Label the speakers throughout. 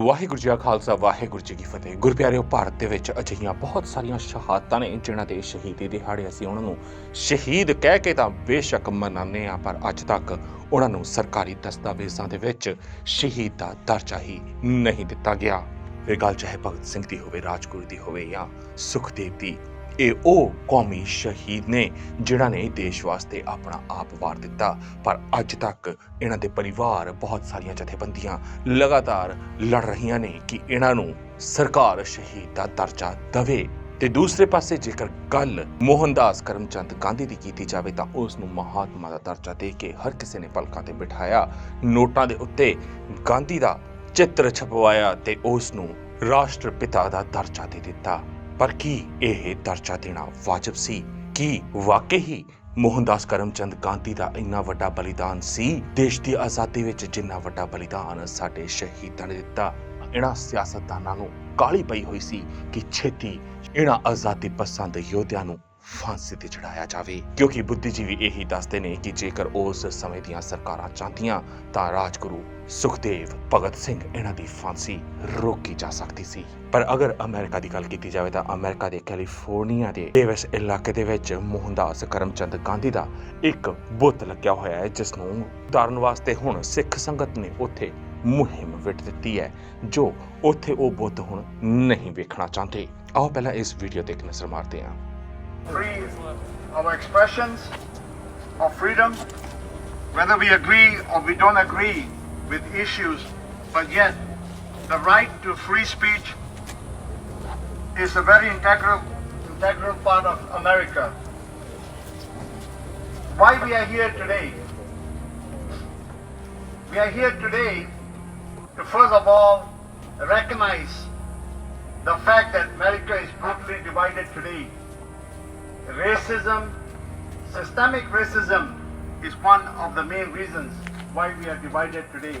Speaker 1: ਵਾਹਿਗੁਰੂ ਜੀ ਕਾ ਖਾਲਸਾ ਵਾਹਿਗੁਰੂ ਜੀ ਕੀ ਫਤਿਹ। ਗੁਰਪਿਆਰਿਓ, ਭਾਰਤ ਦੇ ਵਿੱਚ ਅਜਿਹੀਆਂ ਬਹੁਤ ਸਾਰੀਆਂ ਸ਼ਹਾਦਤਾਂ ਨੇ ਜਿਨ੍ਹਾਂ ਦੇ ਸ਼ਹੀਦੀ ਦਿਹਾੜੇ ਅਸੀਂ ਉਹਨਾਂ ਨੂੰ ਸ਼ਹੀਦ ਕਹਿ ਕੇ ਤਾਂ ਬੇਸ਼ੱਕ ਮਨਾਉਂਦੇ ਹਾਂ, ਪਰ ਅੱਜ ਤੱਕ ਉਹਨਾਂ ਨੂੰ ਸਰਕਾਰੀ ਦਸਤਾਵੇਜ਼ਾਂ ਦੇ ਵਿੱਚ ਸ਼ਹੀਦ ਦਾ ਦਰਜਾ ਹੀ ਨਹੀਂ ਦਿੱਤਾ ਗਿਆ। ਇਹ ਗੱਲ ਚਾਹੇ ਭਗਤ ਸਿੰਘ ਦੀ ਹੋਵੇ, ਰਾਜਗੁਰੂ ਦੀ ਹੋਵੇ ਜਾਂ ਸੁਖਦੇਵ ਦੀ। ਇਹ ਉਹ ਕੌਮੀ ਸ਼ਹੀਦ ਨੇ ਜਿਨ੍ਹਾਂ ਨੇ ਦੇਸ਼ ਵਾਸਤੇ ਆਪਣਾ ਆਪ ਵਾਰ ਦਿੱਤਾ, ਪਰ ਅੱਜ ਤੱਕ ਇਹਨਾਂ ਦੇ ਪਰਿਵਾਰ, ਬਹੁਤ ਸਾਰੀਆਂ ਜਥੇਬੰਦੀਆਂ ਲਗਾਤਾਰ ਲੜ ਰਹੀਆਂ ਨੇ ਕਿ ਇਹਨਾਂ ਨੂੰ ਸਰਕਾਰ ਸ਼ਹੀਦ ਦਾ ਦਰਜਾ ਦੇਵੇ। ਤੇ ਦੂਸਰੇ ਪਾਸੇ ਜੇਕਰ ਗੱਲ ਮੋਹਨਦਾਸ ਕਰਮਚੰਦ ਗਾਂਧੀ ਦੀ ਕੀਤੀ ਜਾਵੇ ਤਾਂ ਉਸ ਨੂੰ ਮਹਾਤਮਾ ਦਾ ਦਰਜਾ ਦੇ ਕੇ ਹਰ ਕਿਸੇ ਨੇ ਪਲਕਾਂ ਤੇ ਬਿਠਾਇਆ, ਨੋਟਾਂ ਦੇ ਉੱਤੇ ਗਾਂਧੀ ਦਾ ਚਿੱਤਰ ਛਪਵਾਇਆ ਤੇ ਉਸ ਨੂੰ ਰਾਸ਼ਟਰ ਪਿਤਾ ਦਾ ਦਰਜਾ ਦੇ ਦਿੱਤਾ। ਪਰ ਕੀ ਇਹ ਦਰਜਾ ਦੇਣਾ ਵਾਜਬ ਸੀ? ਕੀ ਵਾਕਈ ਹੀ ਮੋਹਨਦਾਸ ਕਰਮਚੰਦ ਗਾਂਧੀ ਦਾ ਇੰਨਾ ਵੱਡਾ ਬਲੀਦਾਨ ਸੀ ਦੇਸ਼ ਦੀ ਆਜ਼ਾਦੀ ਵਿੱਚ ਜਿੰਨਾ ਵੱਡਾ ਬਲੀਦਾਨ ਸਾਡੇ ਸ਼ਹੀਦਾਂ ਨੇ ਦਿੱਤਾ? ਇਹਨਾਂ ਸਿਆਸਤਦਾਨਾਂ ਨੂੰ ਕਾਹਲੀ ਪਈ ਹੋਈ ਸੀ ਕਿ ਛੇਤੀ ਇਹਨਾਂ ਆਜ਼ਾਦੀ ਪਸੰਦ ਯੋਧਿਆਂ ਨੂੰ ਫਾਂਸੀ ਤੇ ਚੜਾਇਆ ਜਾਵੇ, ਕਿਉਂਕਿ ਬੁੱਧੀਜੀਵੀ ਇਹੀ ਦੱਸਦੇ ਨੇ ਕਿ ਜੇਕਰ ਉਸ ਸਮੇਂ ਦੀਆਂ ਸਰਕਾਰਾਂ ਚਾਹੁੰਦੀਆਂ ਤਾਂ ਰਾਜਗੁਰੂ, ਸੁਖਦੇਵ, ਭਗਤ ਸਿੰਘ ਇਹਨਾਂ ਦੀ ਫਾਂਸੀ ਰੋਕੀ ਜਾ ਸਕਦੀ ਸੀ। ਪਰ ਅਗਰ ਅਮਰੀਕਾ ਦੀ ਗੱਲ ਕੀਤੀ ਜਾਵੇ ਤਾਂ ਅਮਰੀਕਾ ਦੇ ਕੈਲੀਫੋਰਨੀਆ ਦੇ ਡੇਵਿਸ ਇਲਾਕੇ ਦੇ ਵਿੱਚ ਮੋਹਨਦਾਸ ਕਰਮਚੰਦ ਗਾਂਧੀ ਦਾ ਇੱਕ ਬੁੱਤ ਲੱਗਿਆ ਹੋਇਆ ਹੈ, ਜਿਸ ਨੂੰ ਉਤਾਰਨ ਵਾਸਤੇ ਹੁਣ ਸਿੱਖ ਸੰਗਤ ਨੇ ਉੱਥੇ ਮੁਹਿੰਮ ਵਿੱਢ ਦਿੱਤੀ ਹੈ, ਜੋ ਉੱਥੇ ਉਹ ਬੁੱਤ ਹੁਣ ਨਹੀਂ ਵੇਖਣਾ ਚਾਹੁੰਦੇ। ਆਓ ਪਹਿਲਾਂ ਇਸ ਵੀਡੀਓ ਤੇ ਇੱਕ ਨਜ਼ਰ ਮਾਰਦੇ ਹਾਂ।
Speaker 2: Free our expressions of freedom, whether we agree or we don't agree with issues, but yet the right to free speech is a very integral part of America. Why we are here today? We are here today to first of all recognize the fact that America is brutally divided today. Racism, systemic racism is one of the main reasons why we are divided today.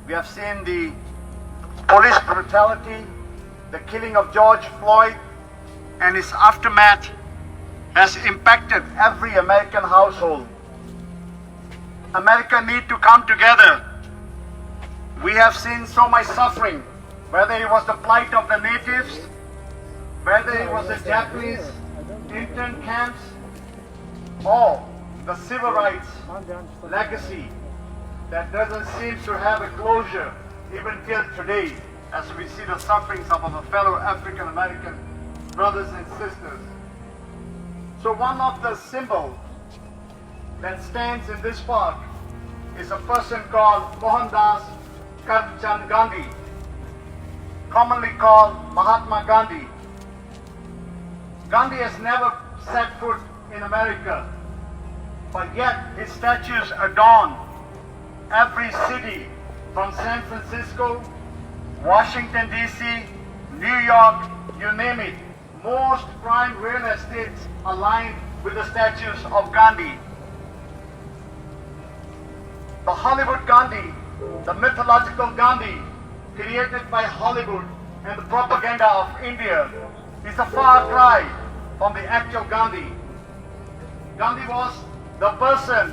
Speaker 2: We have seen the police brutality, the killing of George Floyd, and its aftermath has impacted every American household. America needs to come together. We have seen so much suffering, whether it was the plight of the natives, whether it was the Japanese intern camps, or the civil rights legacy that doesn't seem to have a closure even till today, as we see the sufferings of our fellow African American brothers and sisters. So one of the symbols that stands in this park is a person called Mohandas Karam Gandhi, commonly called Mahatma Gandhi. Gandhi has never set foot in America, but yet his statues adorn every city from San Francisco, Washington DC, New York, you name it. Most prime real estates aligned with the statues of Gandhi. The Hollywood Gandhi, the mythological Gandhi created by Hollywood and the propaganda of India, is a far cry from the actual Gandhi. Gandhi was the person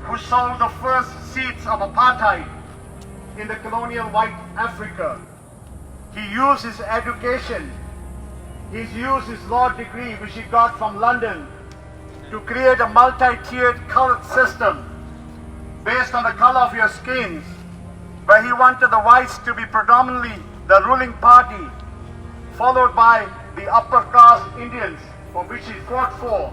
Speaker 2: who sold the first seeds of apartheid in the colonial white Africa. He used his education, he used his law degree which he got from London to create a multi-tiered colored system based on the color of your skins, where he wanted the whites to be predominantly the ruling party, followed by the upper caste Indians, for which he fought for.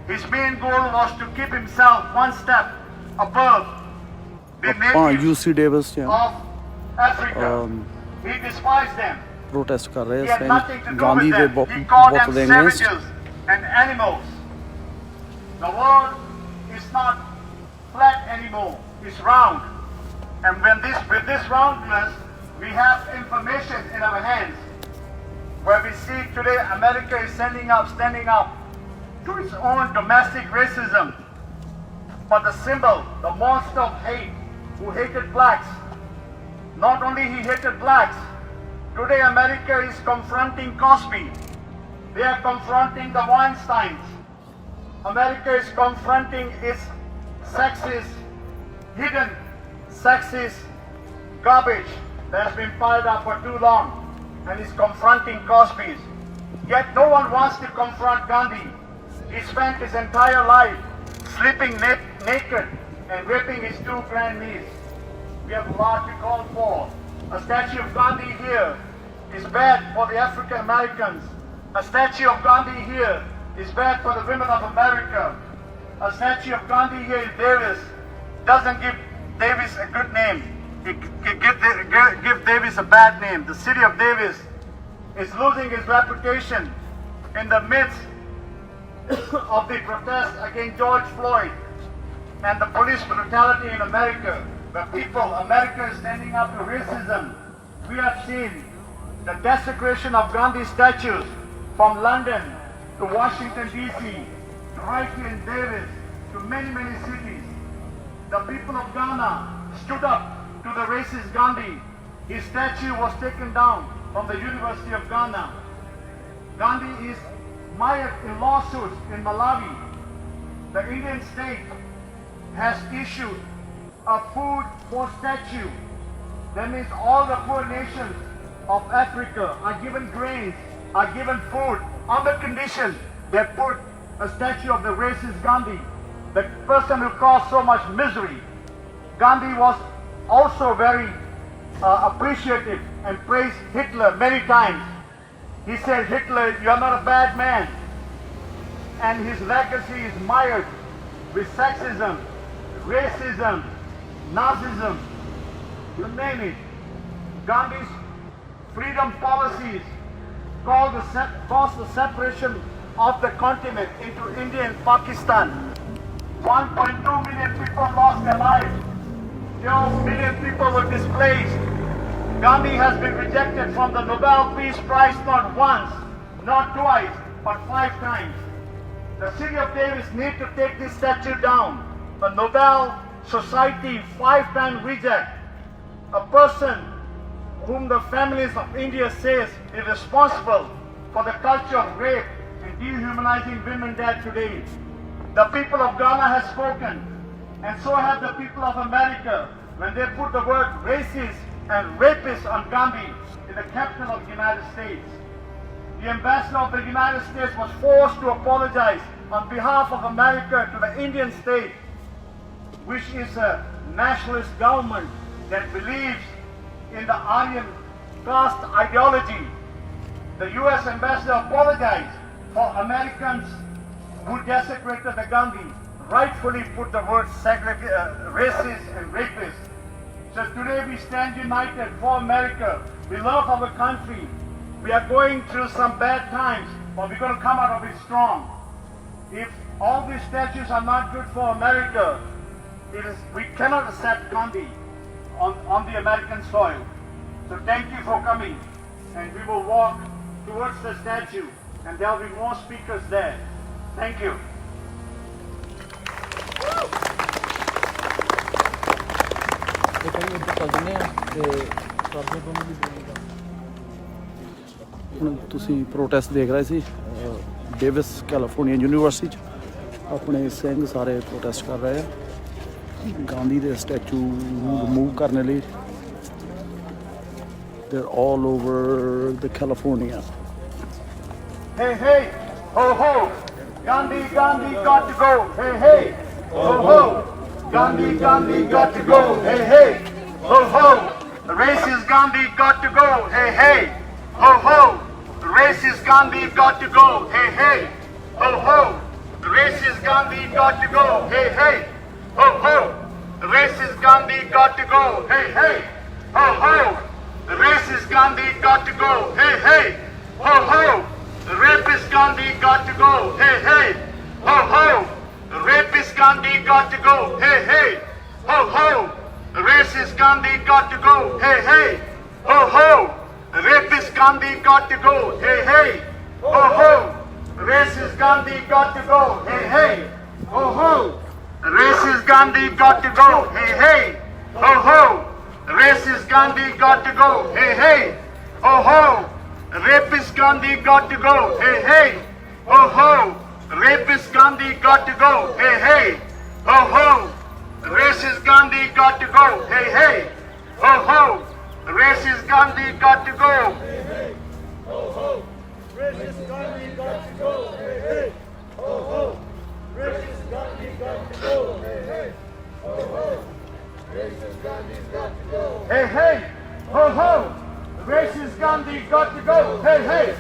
Speaker 2: His main goal was to keep himself one step above the natives of Africa. He despised them.
Speaker 3: protest कर रहे
Speaker 2: He had
Speaker 3: हैं
Speaker 2: nothing to do
Speaker 3: Gandhi
Speaker 2: with
Speaker 3: के
Speaker 2: them. He called
Speaker 3: बहुत
Speaker 2: them
Speaker 3: against.
Speaker 2: savages and animals. The world is not flat anymore, it's round. And with this roundness, we have information in our hands, where we see today America is standing up to its own domestic racism. But the symbol, the monster of hate, who hated blacks, not only he hated blacks, today America is confronting Cosby. They are confronting the Weinsteins. America is confronting its sexist, hidden sexist garbage that has been piled up for too long and is confronting Cosby's. Yet no one wants to confront Gandhi. He spent his entire life sleeping naked and raping his two grandniece. We have a lot to call for. A statue of Gandhi here is bad for the African Americans. A statue of Gandhi here is bad for the women of America. A statue of Gandhi here in Davis doesn't give Davis a good name. It gives Davis a bad name. The city of Davis is losing its reputation in the midst of the protest against George Floyd and the police brutality in America. The people, America is standing up to racism. We have seen the desecration of Gandhi statues from London to Washington DC, right here in Davis, to many, many cities. The people of Ghana stood up to the racist Gandhi. His statue was taken down from the University of Ghana. Gandhi is mired in lawsuits in Malawi. The Indian state has issued a food for statue. That means all the poor nations of Africa are given grains, are given food on the condition they put a statue of the racist Gandhi, the person who caused so much misery. Gandhi was also very appreciative and praised Hitler many times. He said, Hitler, you are not a bad man. And his legacy is mired with sexism, racism, Nazism, you name it. Gandhi's freedom policies caused the separation of the continent into India and Pakistan. 1.2 million people lost their lives. 12 million people were displaced. Gandhi has been rejected from the Nobel Peace Prize not once, not twice, but 5 times. The city of Davis needs to take this statue down. A Nobel Society 5-time reject. A person whom the families of India says is responsible for the culture of rape and dehumanizing women there today. The people of Ghana have spoken, and so have the people of America when they put the word racist and rapist on Gandhi in the capital of the United States. The ambassador of the United States was forced to apologize on behalf of America to the Indian state, which is a nationalist government that believes in the Aryan caste ideology. The U.S. ambassador apologized for Americans who desecrated the Gandhi, rightfully put the word racist and rapist. So today we stand united for America. We love our country. We are going through some bad times, but we're going to come out of it strong. If all these statues are not good for America, we cannot accept Gandhi on the American soil. So thank you for coming, and we will walk towards the statue, and there will be more speakers there. Thank you.
Speaker 3: ਹੁਣ ਤੁਸੀਂ protest ਦੇਖ ਰਹੇ ਸੀ Davis California university 'ਚ ਆਪਣੇ ਸਿੰਘ ਸਾਰੇ protest ਕਰ ਰਹੇ ਆ ਗਾਂਧੀ ਦੇ ਸਟੈਚੂ ਨੂੰ ਰਿਮੂਵ ਕਰਨ ਲਈ they're all over the California.
Speaker 2: Hey, hey, ho, ho, Gandhi, Gandhi got to go. Hey, hey, ho, ho, Gandhi, Gandhi got to go. Hey, hey, ho, ho, the racist Gandhi got to go. Hey, hey, ho, ho, the racist Gandhi got to go. Hey, hey, ho, ho, the racist Gandhi got to go. Hey, hey, ho, ho, the racist Gandhi got to go. Hey, hey, ho, ho, the racist Gandhi got to go. Hey, hey, ho, ho, the rapist Gandhi got to go. Hey, hey, ho, ho, the rapist Gandhi got to go. Hey, hey, ho, ho, the racist Gandhi got to go. Hey, hey, ho, ho, the rapist Gandhi got to go. Hey, hey, ho, ho, the racist Gandhi got to go. Hey, hey, ho, ho, the racist Gandhi got to go. Hey, hey, ho, ho, the racist Gandhi got to go. Hey, hey, ho, ho, the rapist Gandhi got to go. Hey, hey, ho, ho, the rapist Gandhi got to go. Hey, hey, ho, ho, the racist Gandhi got to go. Hey, hey, ho, ho, Racist Gandhi got to go.
Speaker 4: Racist Gandhi got to go. Hey, hey. Ho, ho. Racist Gandhi got to go. Hey, hey. Ho, ho. Racist Gandhi's got to go.
Speaker 2: Hey, hey. Ho, ho. Racist Gandhi got to go. Hey, hey.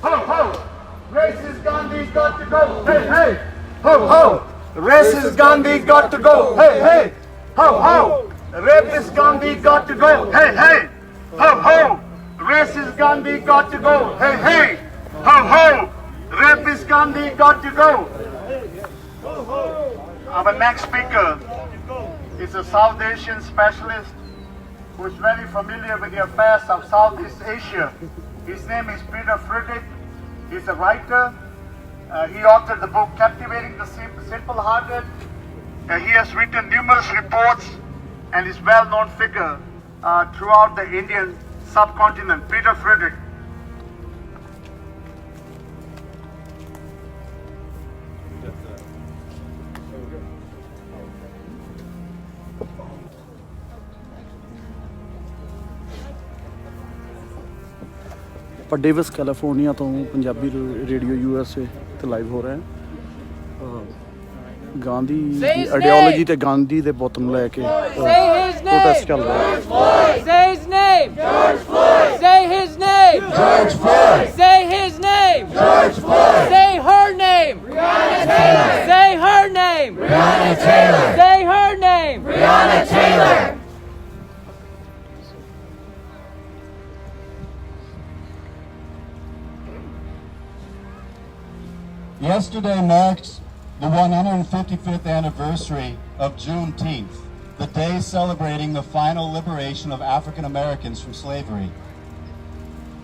Speaker 2: Ho, ho. Racist Gandhi got to go. Hey, hey. Ho, ho. Racist Gandhi got to go. Hey, hey. Ho, ho. Rapist Gandhi got to go. Hey, hey. Ho, ho. Racist Gandhi got to go. Hey, hey. Ho, ho. Rapist Gandhi got to go. Our next speaker is a South Asian specialist who is very familiar with the affairs of Southeast Asia. His name is Peter Friedrich. He's a writer. He authored the book Captivating the Simple-Hearted. He has written numerous reports and is a well-known figure throughout the Indian subcontinent. Peter Friedrich.
Speaker 3: ਆਪਾਂ Davis California ਤੋਂ Punjabi radio USA ਤੇ live ਹੋ ਰਹੇ ਹਾਂ। ਗਾਂਧੀ ਦੀ ideology ਤੇ ਗਾਂਧੀ ਦੇ ਬੁੱਤ ਨੂੰ ਲੈ ਕੇ ਪ੍ਰੋਟੈਸਟ ਚੱਲ ਰਿਹਾ ਹੈ।
Speaker 5: Say his name. George Floyd. Say his name.
Speaker 4: George Floyd.
Speaker 5: Say his name.
Speaker 4: George Floyd.
Speaker 5: Say her name.
Speaker 4: Breonna Taylor.
Speaker 5: Say her name.
Speaker 4: Breonna Taylor.
Speaker 5: Say her name.
Speaker 4: Breonna Taylor.
Speaker 6: Yesterday marked the 155th anniversary of Juneteenth, the day celebrating the final liberation of African Americans from slavery.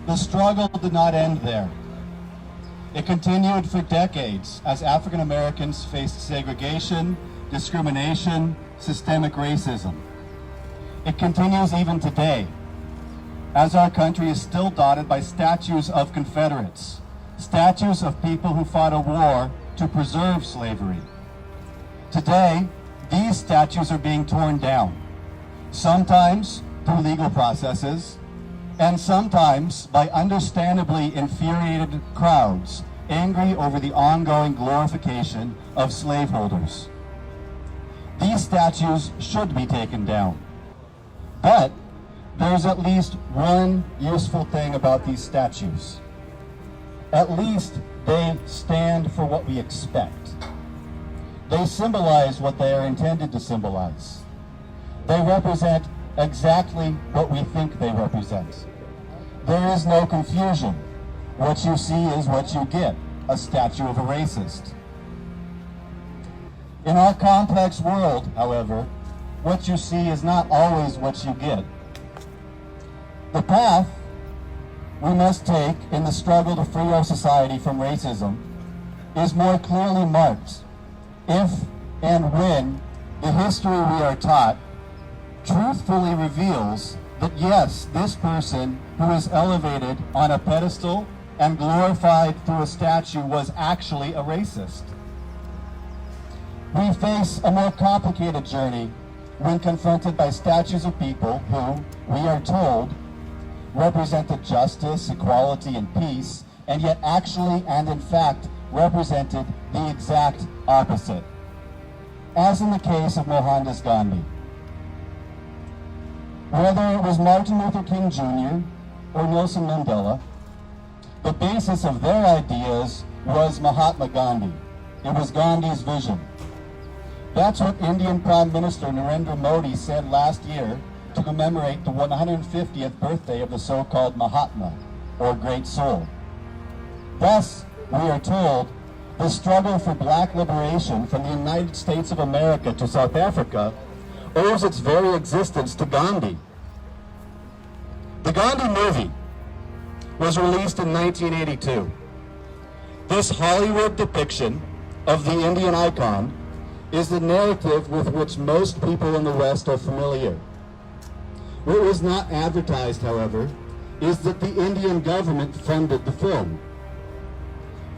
Speaker 6: The struggle did not end there. It continued for decades as African Americans faced segregation, discrimination, systemic racism. It continues even today, as our country is still dotted by statues of Confederates, statues of people who fought a war to preserve slavery. Today, these statues are being torn down, sometimes through legal processes, and sometimes by understandably infuriated crowds angry over the ongoing glorification of slaveholders. These statues should be taken down. But there's at least one useful thing about these statues. At least they stand for what we expect. They symbolize what they are intended to symbolize. They represent exactly what we think they represent. There is no confusion. What you see is what you get, a statue of a racist. In our complex world, however, what you see is not always what you get. The path we must take in the struggle to free our society from racism is more clearly marked if and when the history we are taught truthfully reveals that yes, this person who is elevated on a pedestal and glorified through a statue was actually a racist. We face a more complicated journey when confronted by statues of people who, we are told, represented justice, equality, and peace, and yet actually and in fact represented the exact opposite, as in the case of Mohandas Gandhi. Whether it was Martin Luther King Jr. or Nelson Mandela, the basis of their ideas was Mahatma Gandhi. It was Gandhi's vision. That's what Indian Prime Minister Narendra Modi said last year to commemorate the 150th birthday of the so-called Mahatma, or Great Soul. Thus, we are told, the struggle for black liberation from the United States of America to South Africa owes its very existence to Gandhi. The Gandhi movie was released in 1982. This Hollywood depiction of the Indian icon is the narrative with which most people in the West are familiar. What was not advertised, however, is that the Indian government funded the film.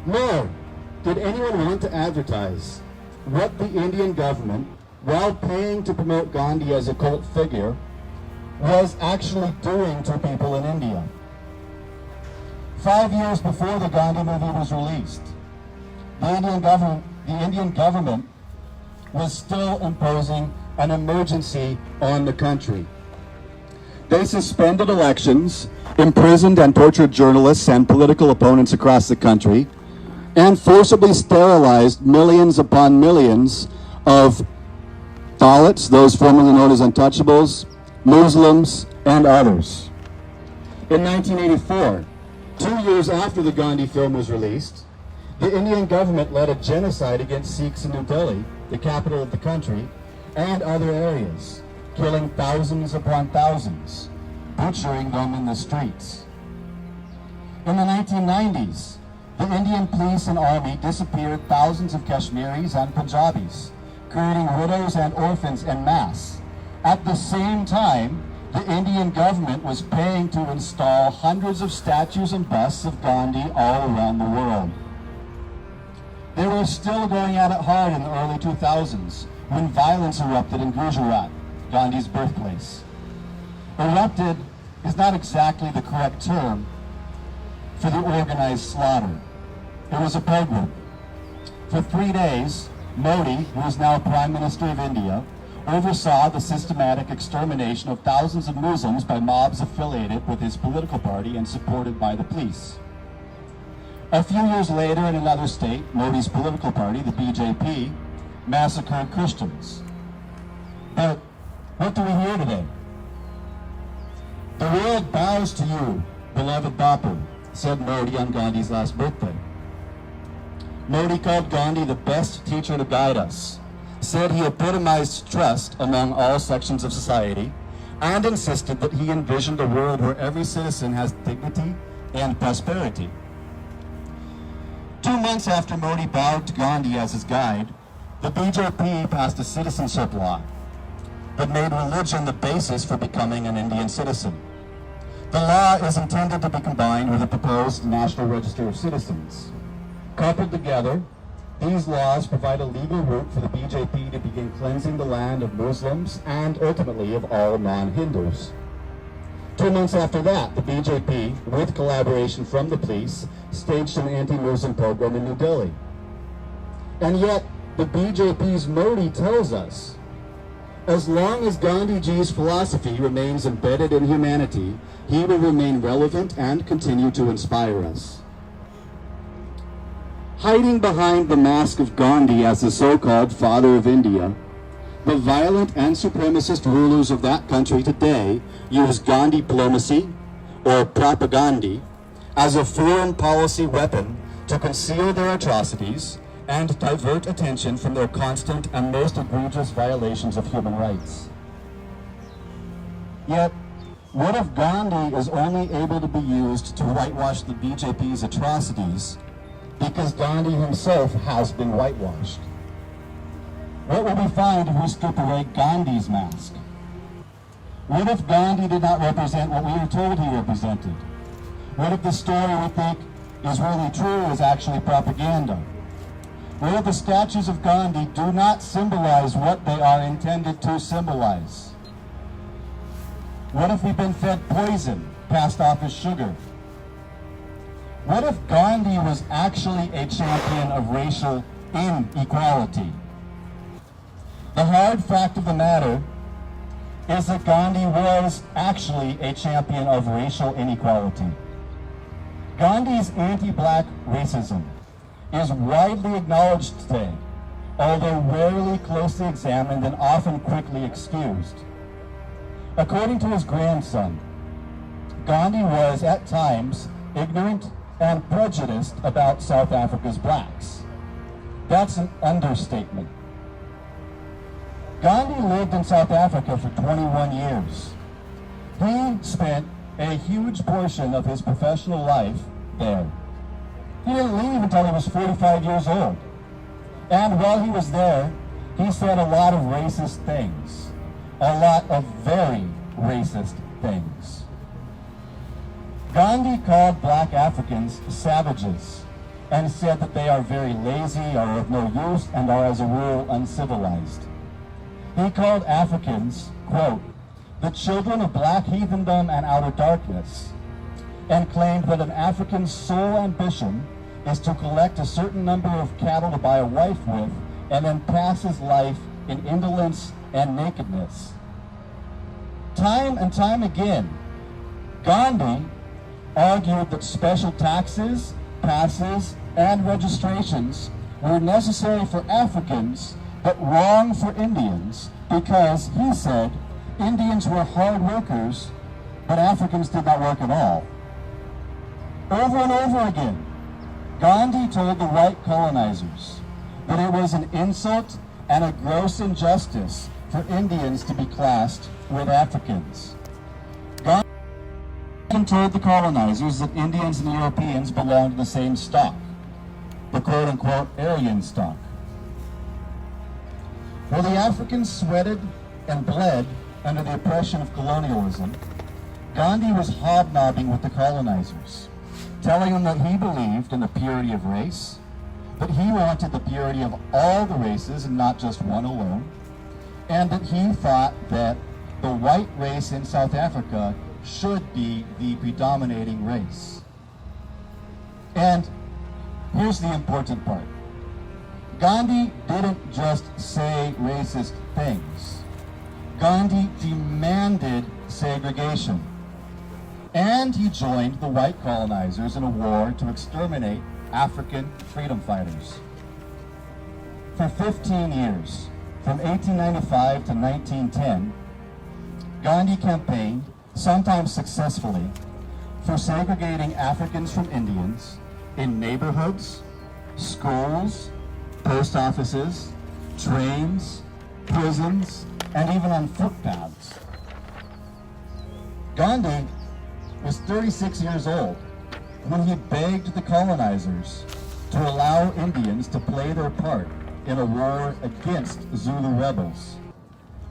Speaker 6: Nor did anyone want to advertise what the Indian government, while paying to promote Gandhi as a cult figure, was actually doing to people in India. 5 years before the Gandhi movie was released, the Indian government was still imposing an emergency on the country. They suspended elections, imprisoned and tortured journalists and political opponents across the country, and forcibly sterilized millions upon millions of Dalits, those formerly known as untouchables, Muslims, and others. In 1984, 2 years after the Gandhi film was released, the Indian government led a genocide against Sikhs in New Delhi, the capital of the country, and other areas, killing thousands upon thousands, butchering them in the streets. In the 1990s, the Indian police and army disappeared thousands of Kashmiris and Punjabis, creating widows and orphans en masse. At the same time, the Indian government was paying to install hundreds of statues and busts of Gandhi all around the world. They were still going at it hard in the early 2000s when violence erupted in Gujarat, Gandhi's birthplace. Erupted is not exactly the correct term for the organized slaughter. It was a pogrom. For 3 days, Modi, who is now Prime Minister of India, oversaw the systematic extermination of thousands of Muslims by mobs affiliated with his political party and supported by the police. A few years later, in another state, Modi's political party, the BJP, massacred Christians. But what do we hear today? The world bows to you, beloved Bapu, said Modi on Gandhi's last birthday. Modi called Gandhi the best teacher to guide us, said he epitomized trust among all sections of society, and insisted that he envisioned a world where every citizen has dignity and prosperity. 2 months after Modi bowed to Gandhi as his guide, the BJP passed a citizenship law that made religion the basis for becoming an Indian citizen. The law is intended to be combined with a proposed National Register of Citizens. Coupled together, these laws provide a legal route for the BJP to begin cleansing the land of Muslims and ultimately of all non-Hindus. 2 months after that, the BJP, with collaboration from the police, staged an anti-Muslim pogrom in New Delhi. And yet, the BJP's Modi tells us, as long as Gandhiji's philosophy remains embedded in humanity, he will remain relevant and continue to inspire us. Hiding behind the mask of Gandhi as the so-called father of India, the violent and supremacist rulers of that country today use Gandhi diplomacy, or propaganda, as a foreign policy weapon to conceal their atrocities and divert attention from their constant and most egregious violations of human rights. Yet, what if Gandhi is only able to be used to whitewash the BJP's atrocities because Gandhi himself has been whitewashed? What will we find if we strip away Gandhi's mask? What if Gandhi did not represent what we are told he represented? What if the story we think is really true is actually propaganda? What if the statues of Gandhi do not symbolize what they are intended to symbolize? What if we've been fed poison, passed off as sugar? What if Gandhi was actually a champion of racial inequality? The hard fact of the matter is that Gandhi was actually a champion of racial inequality. Gandhi's anti-black racism is widely acknowledged today, although rarely closely examined and often quickly excused. According to his grandson, Gandhi was at times ignorant and prejudiced about South Africa's blacks. That's an understatement. Gandhi lived in South Africa for 21 years. He spent a huge portion of his professional life there. He didn't leave until he was 45 years old. And while he was there, he said a lot of racist things. A lot of very racist things. Gandhi called black Africans savages and said that they are very lazy, are of no use, and are as a rule uncivilized. He called Africans, quote, the children of black heathendom and outer darkness, and claimed that an African's sole ambition is to collect a certain number of cattle to buy a wife with, and then pass his life in indolence and nakedness. Time and time again, Gandhi argued that special taxes, passes, and registrations were necessary for Africans but wrong for Indians because, he said, Indians were hard workers, but Africans did not work at all. Over and over again, Gandhi told the white colonizers that it was an insult and a gross injustice for Indians to be classed with Africans. Gandhi told the colonizers that Indians and Europeans belonged to the same stock, the quote-unquote Aryan stock. While the Africans sweated and bled under the oppression of colonialism, Gandhi was hobnobbing with the colonizers, telling them that he believed in the purity of race, that he wanted the purity of all the races and not just one alone, and that he thought that the white race in South Africa should be the predominating race. And here's the important part. Gandhi didn't just say racist things. Gandhi demanded segregation. And he joined the white colonizers in a war to exterminate African freedom fighters. For 15 years, from 1895 to 1910, Gandhi campaigned, sometimes successfully, for segregating Africans from Indians in neighborhoods, schools, post offices, trains, prisons, and even on footpaths. Gandhi was 36 years old when he begged the colonizers to allow Indians to play their part in a war against Zulu rebels,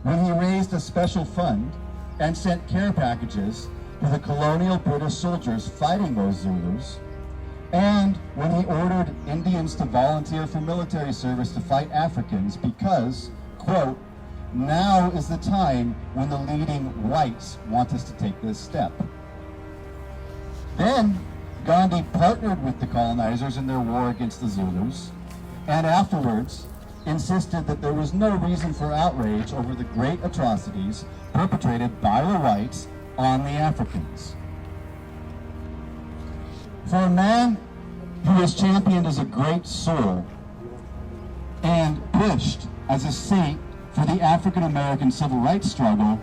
Speaker 6: when he raised a special fund and sent care packages to the colonial British soldiers fighting those Zulus, and when he ordered Indians to volunteer for military service to fight Africans because, quote, now is the time when the leading whites want us to take this step. Then Gandhi partnered with the colonizers in their war against the Zulus, and afterwards insisted that there was no reason for outrage over the great atrocities perpetrated by the whites on the Africans. For a man who was championed as a great soul and pushed as a saint for the African American civil rights struggle,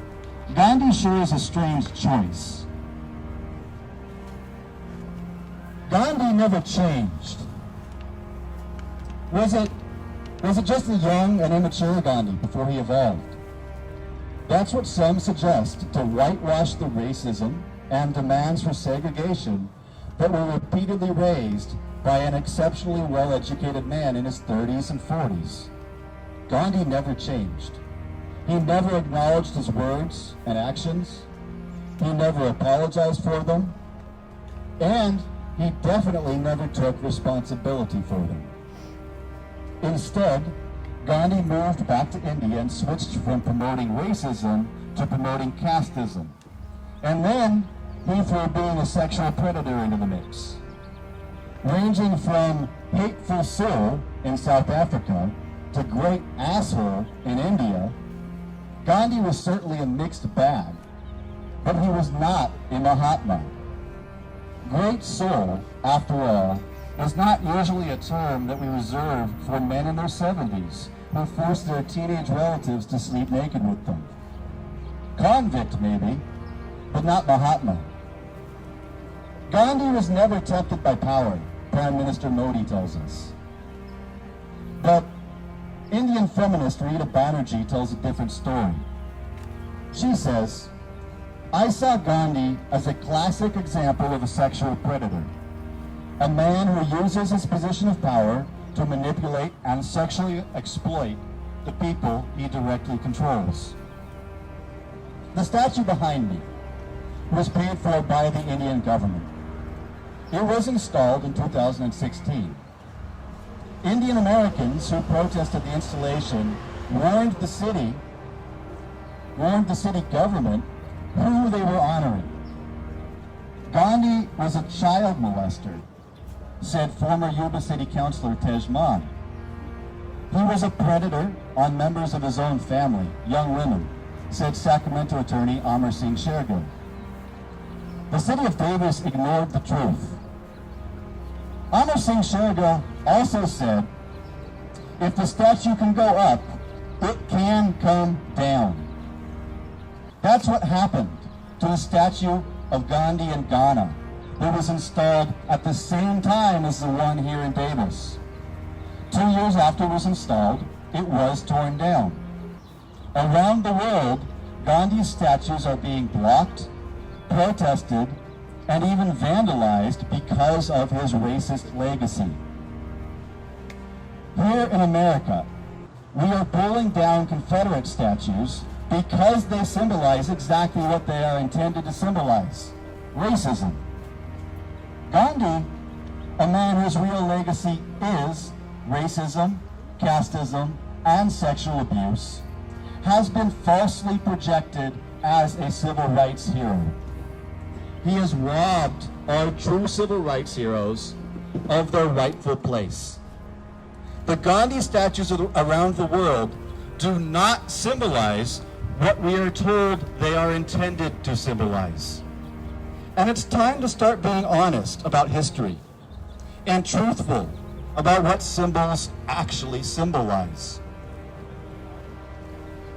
Speaker 6: Gandhi sure is a strange choice. Gandhi never changed. Was it just a young and immature Gandhi before he evolved? That's what some suggest to whitewash the racism and demands for segregation that were repeatedly raised by an exceptionally well-educated man in his 30s and 40s. Gandhi never changed. He never acknowledged his words and actions. He never apologized for them. And he definitely never took responsibility for them. Instead, Gandhi moved back to India and switched from promoting racism to promoting casteism. And then he threw being a sexual predator into the mix. Ranging from hateful soul in South Africa to great asshole in India, Gandhi was certainly a mixed bag, but he was not a Mahatma. Great soul, after all, is not usually a term that we reserve for men in their 70s who force their teenage relatives to sleep naked with them. Convict, maybe, but not Mahatma. Gandhi was never tempted by power, Prime Minister Modi tells us. But Indian feminist Rita Banerjee tells a different story. She says, I saw Gandhi as a classic example of a sexual predator, a man who uses his position of power to manipulate and sexually exploit the people he directly controls. The statue behind me was paid for by the Indian government. It was installed in 2016. Indian Americans who protested the installation warned the city government who they were honoring. Gandhi was a child molester, said former Yuba City Councilor Tejman. He was a predator on members of his own family, young women, said Sacramento attorney Amar Singh Shergill. The city of Davis ignored the truth. Amar Singh Shergill also said, if the statue can go up, it can come down. That's what happened to the statue of Gandhi in Ghana that was installed at the same time as the one here in Davis. 2 years after it was installed, it was torn down. Around the world, Gandhi's statues are being blocked, protested, and even vandalized because of his racist legacy. Here in America, we are pulling down Confederate statues because they symbolize exactly what they are intended to symbolize: racism. Gandhi, a man whose real legacy is racism, casteism, and sexual abuse, has been falsely projected as a civil rights hero. He has robbed our true civil rights heroes of their rightful place. The Gandhi statues around the world do not symbolize what we are told they are intended to symbolize. And it's time to start being honest about history and truthful about what symbols actually symbolize.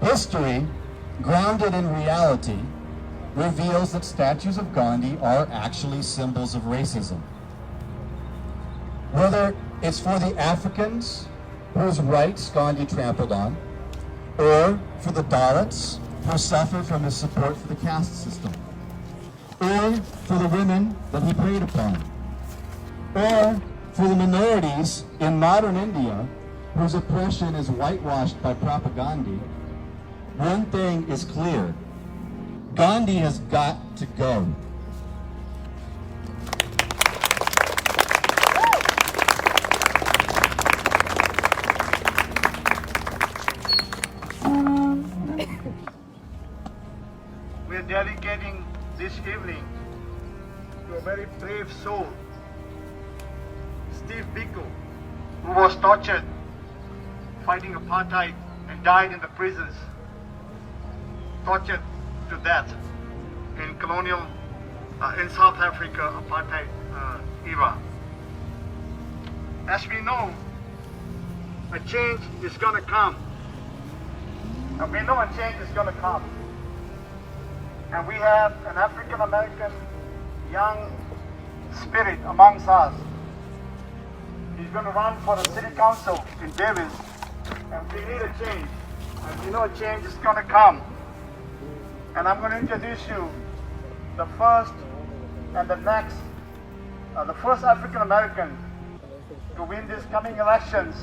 Speaker 6: History, grounded in reality, reveals that statues of Gandhi are actually symbols of racism. Whether it's for the Africans whose rights Gandhi trampled on, or for the Dalits who suffer from his support for the caste system, or for the women that he preyed upon, or for the minorities in modern India whose oppression is whitewashed by propaganda, one thing is clear: Gandhi has got to go.
Speaker 2: We are dedicating this evening to a very brave soul, Steve Biko, who was tortured fighting apartheid and died in the prisons, tortured to death in colonial, in South Africa apartheid era. As we know, a change is going to come. And we know a change is going to come. And we have an African American young spirit amongst us. He's going to run for the city council in Davis. And we need a change. And we know a change is going to come. And I'm going to introduce you the first and the next, the first African American to win these coming elections.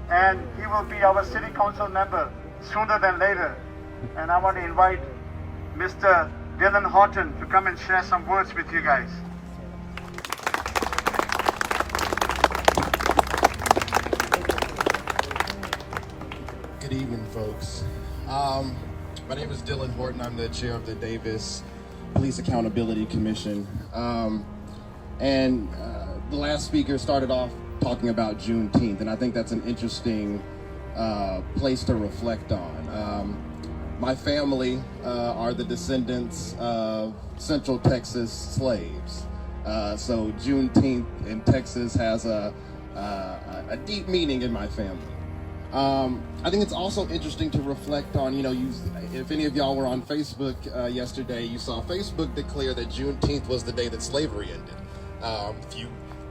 Speaker 2: And he will be our city council member sooner than later. And I want to invite Mr. Dylan Horton to come and share some words with you guys.
Speaker 7: Good evening, folks. My name is Dylan Horton. I'm the chair of the Davis Police Accountability Commission. The last speaker started off talking about Juneteenth, and I think that's an interesting place to reflect on. My family are the descendants of Central Texas slaves. So Juneteenth in Texas has a deep meaning in my family. I think it's also interesting to reflect on, if any of y'all were on Facebook yesterday, you saw Facebook declare that Juneteenth was the day that slavery ended. If you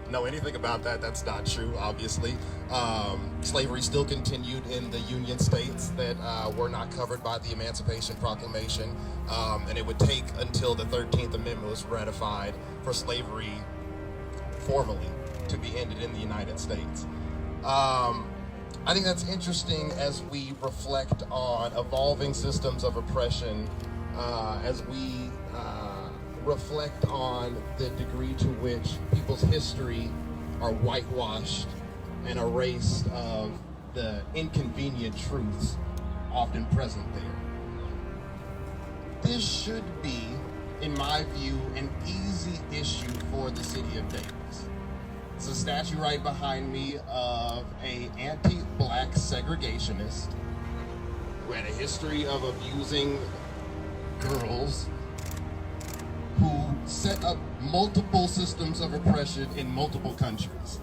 Speaker 7: know anything about that, that's not true, obviously. Slavery still continued in the Union states that were not covered by the Emancipation Proclamation, and it would take until the 13th Amendment was ratified for slavery formally to be ended in the United States. I think that's interesting as we reflect on evolving systems of oppression, as we reflect on the degree to which people's history are whitewashed and erased of the inconvenient truths often present there. this should be, in my view, an easy issue for the city of Davis. It's a statue right behind me of a anti-black segregationist who had a history of abusing girls, who set up multiple systems of oppression in multiple countries.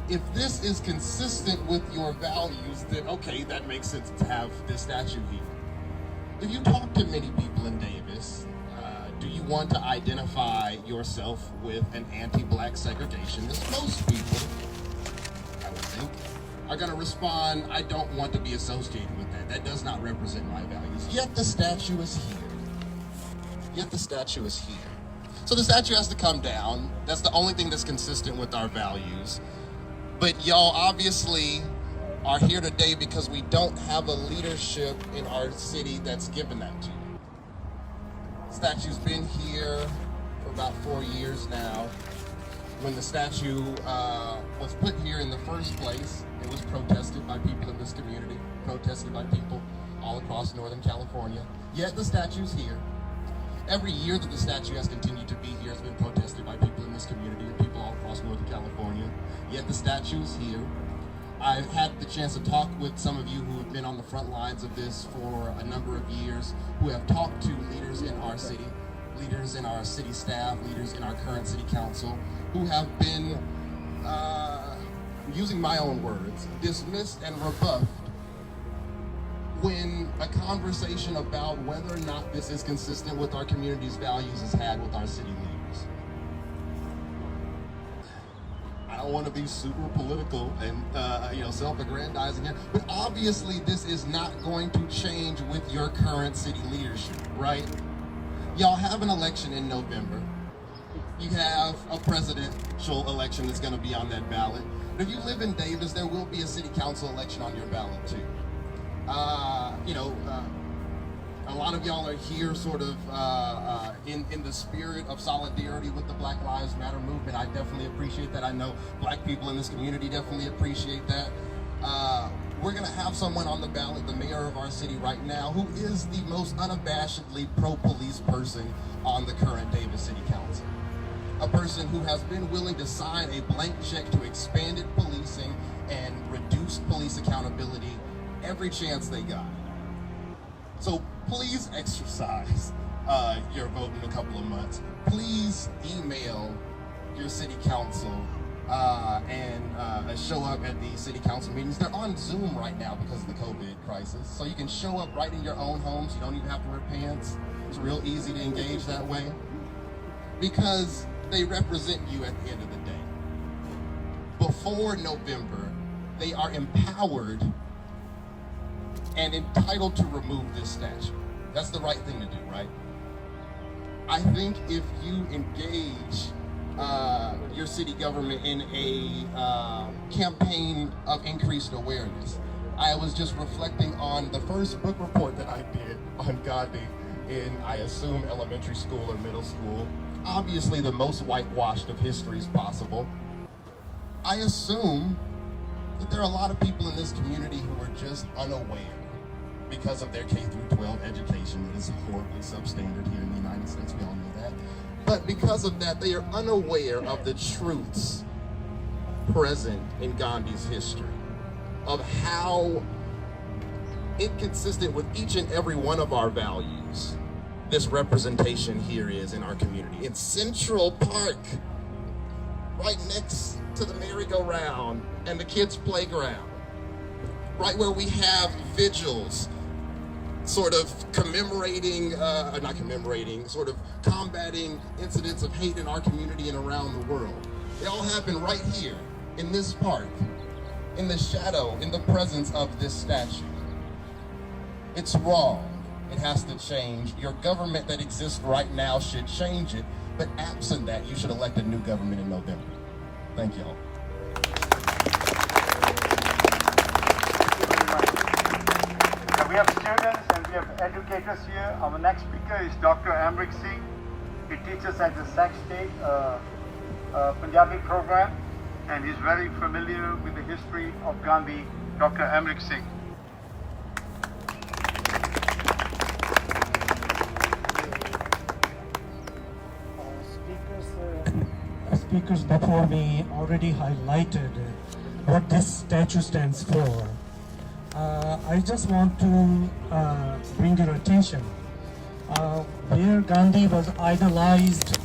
Speaker 7: If this is consistent with your values, then okay, that makes sense to have this statue here. If you talk to many people in Davis, do you want to identify yourself with an anti-black segregationist? Most people, I would think, are going to respond, I don't want to be associated with that. That does not represent my values. Yet the statue is here. Yet the statue is here. So the statue has to come down. That's the only thing that's consistent with our values. But y'all obviously are here today because we don't have a leadership in our city that's given that to you. The statue's been here for about 4 years now. When the statue was put here in the first place, it was protested by people in this community, protested by people all across Northern California. Yet the statue's here. Every year that the statue has continued to be here, it's been protested by people in this community and people all across Northern California. Yet the statue's here. I've had the chance to talk with some of you who have been on the front lines of this for a number of years, who have talked to leaders in our city, leaders in our city staff, leaders in our current city council, who have been, using my own words, dismissed and rebuffed when a conversation about whether or not this is consistent with our community's values is had with our city leaders. I don't want to be super political and self-aggrandizing here, but obviously this is not going to change with your current city leadership, right? Y'all have an election in November. You have a presidential election that's going to be on that ballot. But if you live in Davis, there will be a city council election on your ballot too. A lot of y'all are here sort of in the spirit of solidarity with the Black Lives Matter movement. I definitely appreciate that. I know black people in this community definitely appreciate that. We're gonna have someone on the ballot, the mayor of our city right now, who is the most unabashedly pro-police person on the current Davis City Council. A person who has been willing to sign a blank check to expanded policing and reduce police accountability every chance they got. So please exercise your vote in a couple of months. Please email your city council and show up at the city council meetings. They're on Zoom right now because of the COVID crisis. So you can show up right in your own homes. You don't even have to wear pants. It's real easy to engage that way because they represent you at the end of the day. Before November, they are empowered and entitled to remove this statue. That's the right thing to do, right? I think if you engage your city government in a campaign of increased awareness. I was just reflecting on the first book report that I did on Gandhi in, I assume, elementary school or middle school. Obviously the most whitewashed of histories possible. I assume that there are a lot of people in this community who are just unaware because of their K-12 education that is horribly substandard here in the United States. We all know that. But because of that, they are unaware of the truths present in Gandhi's history, of how inconsistent with each and every one of our values this representation here is in our community. In Central Park, right next to the merry-go-round and the kids' playground, right where we have vigils, sort of sort of combating incidents of hate in our community and around the world. They all happen right here, in this park, in the shadow, in the presence of this statue. It's wrong. It has to change. Your government that exists right now should change it, but absent that, you should elect a new government in November. Thank y'all.
Speaker 2: We have students and we have educators here. Our next speaker is Dr. Amrik Singh. He teaches at the Sikh State Punjabi program, and he's very familiar with the history of Gandhi. Dr. Amrik Singh.
Speaker 8: speakers before me already highlighted what this statue stands for. I just want to bring your attention where Gandhi was idolized.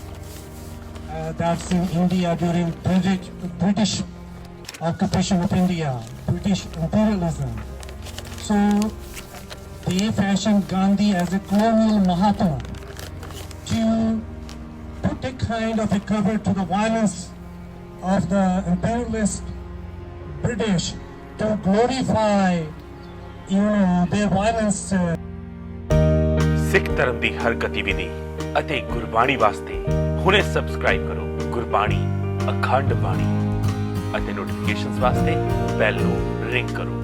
Speaker 8: That's in India during British occupation of India, British imperialism. So they fashioned Gandhi as a colonial Mahatma to put a kind of a cover to the violence of the imperialist British, to glorify, their violence.
Speaker 1: ਸਿੱਖ ਧਰਮ ਦੀ ਹਰ ਗਤੀਵਿਧੀ ਅਤੇ ਗੁਰਬਾਣੀ ਵਾਸਤੇ ਹੁਣੇ subscribe ਕਰੋ ਗੁਰਬਾਣੀ ਅਖੰਡ ਬਾਣੀ ਅਤੇ notifications ਵਾਸਤੇ ਬੈਲ ਨੂੰ ਰਿੰਗ ਕਰੋ।